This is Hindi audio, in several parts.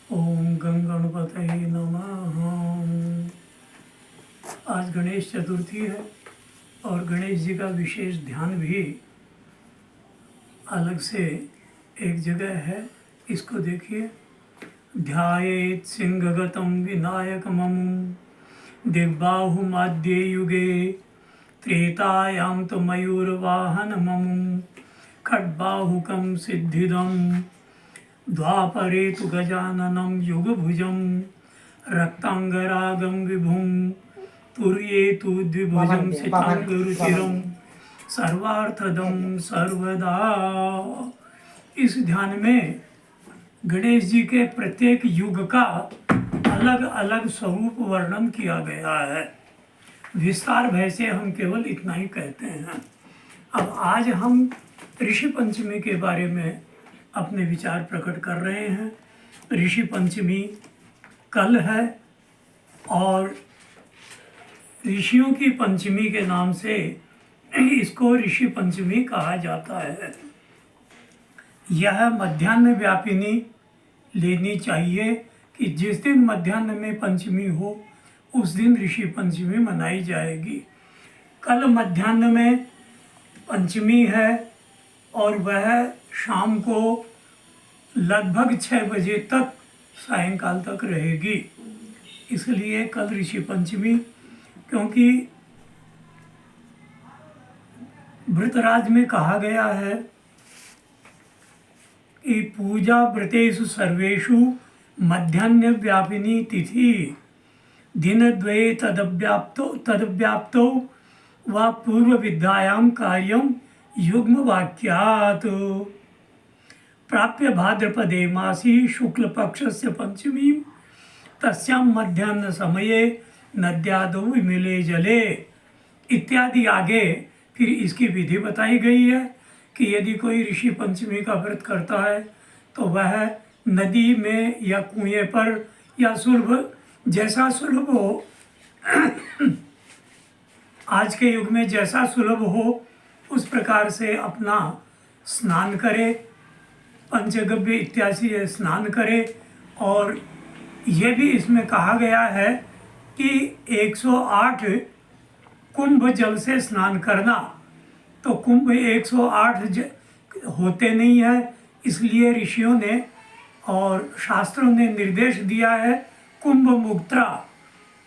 ओम गं गणपतये नमः। आज गणेश चतुर्थी है और गणेश जी का विशेष ध्यान भी अलग से एक जगह है। इसको देखिए। ध्यायेत् सिंहगतं विनायकममुं दिग्बाहुमाद्ये युगे त्रेतायां तु मयूरवाहनममुं खड्बाहुकं सिद्धिदं द्वापरे तु गजाननं युगभुजं रक्तांगरागं विभुं तुर्ये तु द्विभुजं सितांगरुचिरं सर्वार्थदं सर्वदा। इस ध्यान में गणेश जी के प्रत्येक युग का अलग अलग स्वरूप वर्णन किया गया है। विस्तार भय से हम केवल इतना ही कहते हैं। अब आज हम ऋषि पंचमी के बारे में अपने विचार प्रकट कर रहे हैं। ऋषि पंचमी कल है और ऋषियों की पंचमी के नाम से इसको ऋषि पंचमी कहा जाता है। यह मध्याह्न व्यापिनी लेनी चाहिए कि जिस दिन मध्याह्न में पंचमी हो उस दिन ऋषि पंचमी मनाई जाएगी। कल मध्याह्न में पंचमी है और वह शाम को लगभग 6 बजे तक सायंकाल तक रहेगी। इसलिए कल ऋषि पंचमी, क्योंकि व्रतराज में कहा गया है कि पूजा व्रतेषु सर्वेषु मध्याह्न व्यापिनी तिथि दिनद्वये तदव्याप्तो व पूर्व विद्यायां कार्यं युग्म वाक्यात् प्राप्य भाद्रपदे मासी शुक्ल पक्षस्य पंचमी तस्यां मध्याह्न समये नद्यादौ विमिले जले इत्यादि। आगे फिर इसकी विधि बताई गई है कि यदि कोई ऋषि पंचमी का व्रत करता है तो वह नदी में या कुएं पर या सुलभ, जैसा सुलभ हो आज के युग में जैसा सुलभ हो उस प्रकार से अपना स्नान करे, पंचगव्य इत्यादि स्नान करे। और ये भी इसमें कहा गया है कि 108 कुंभ जल से स्नान करना। तो कुंभ 108 होते नहीं है, इसलिए ऋषियों ने और शास्त्रों ने निर्देश दिया है कुंभ मुद्रा।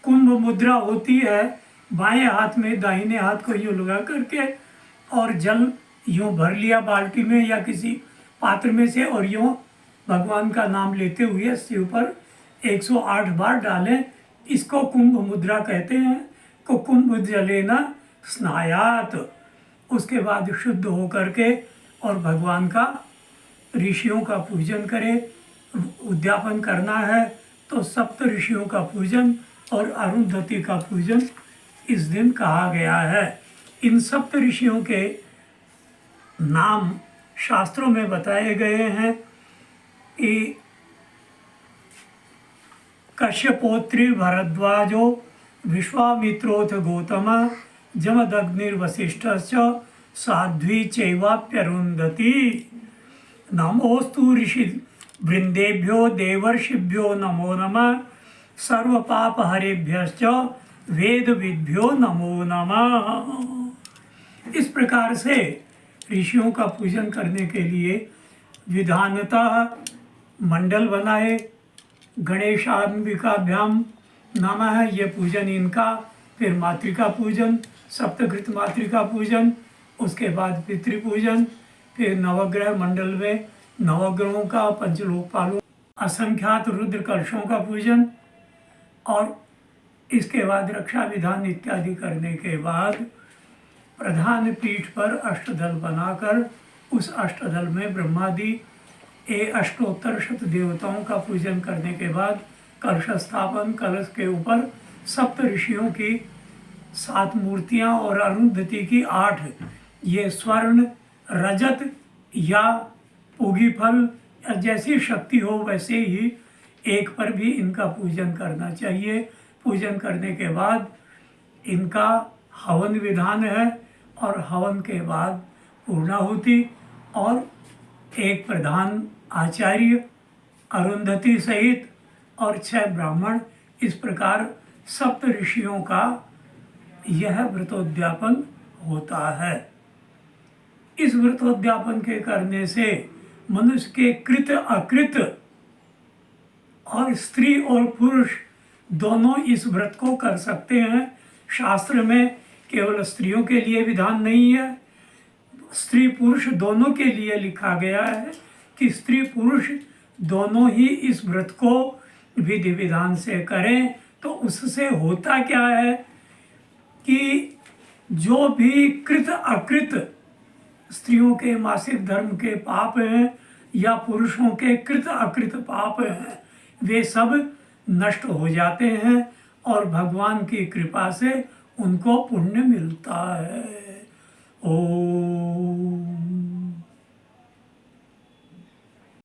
कुंभ मुद्रा होती है बाएं हाथ में दाहिने हाथ को यूँ लगा करके और जल यूँ भर लिया बाल्टी में या किसी पात्र में से और यूँ भगवान का नाम लेते हुए इसके ऊपर 108 बार डालें। इसको कुंभ मुद्रा कहते हैं। को कुंभ जलेना स्नायात। उसके बाद शुद्ध हो करके और भगवान का, ऋषियों का पूजन करें। उद्यापन करना है तो सप्त ऋषियों का पूजन और अरुंधति का पूजन इस दिन कहा गया है। इन सप्त ऋषियों के नाम शास्त्रों में बताए गए हैं कि कश्यपोत्री भरद्वाजो विश्वामित्रोथ गौतम जमदग्निर्वसिष्ठश्च साध्वी चैवाप्यरुन्धति। नमोस्तु ऋषि वृंदेभ्यो देवर्षिभ्यो नमो नमः सर्वपापहरेभ्यश्च वेदविद्भ्यो नमो नमः। इस प्रकार से ऋषियों का पूजन करने के लिए विधानतः मंडल बनाए। गणेशान्बिकाभ्याम नमः, ये पूजन इनका। फिर मातृका पूजन, सप्तकृत मातृका पूजन, उसके बाद पितृपूजन, फिर नवग्रह मंडल में नवग्रहों का, पंचलोकपालों, असंख्यात रुद्र कलशों का पूजन और इसके बाद रक्षा विधान इत्यादि करने के बाद प्रधान पीठ पर अष्टदल बनाकर उस अष्टदल में ब्रह्मादि अष्टोत्तर शत देवताओं का पूजन करने के बाद कलश स्थापन, कलश के ऊपर सप्त ऋषियों की 7 मूर्तियां और अरुंधति की 8, ये स्वर्ण, रजत या पूगी फल जैसी शक्ति हो वैसे ही एक पर भी इनका पूजन करना चाहिए। पूजन करने के बाद इनका हवन विधान है और हवन के बाद पूर्णाहुति और एक प्रधान आचार्य अरुंधति सहित और 6 ब्राह्मण, इस प्रकार सप्त ऋषियों का यह व्रतोद्यापन होता है। इस व्रतोद्यापन के करने से मनुष्य के कृत अकृत और स्त्री और पुरुष दोनों इस व्रत को कर सकते हैं। शास्त्र में केवल स्त्रियों के लिए विधान नहीं है, स्त्री पुरुष दोनों के लिए लिखा गया है कि स्त्री पुरुष दोनों ही इस व्रत को विधि विधान से करें। तो उससे होता क्या है कि जो भी कृत अकृत स्त्रियों के मासिक धर्म के पाप हैं या पुरुषों के कृत अकृत पाप हैं, वे सब नष्ट हो जाते हैं और भगवान की कृपा से उनको पुण्य मिलता है। ओम।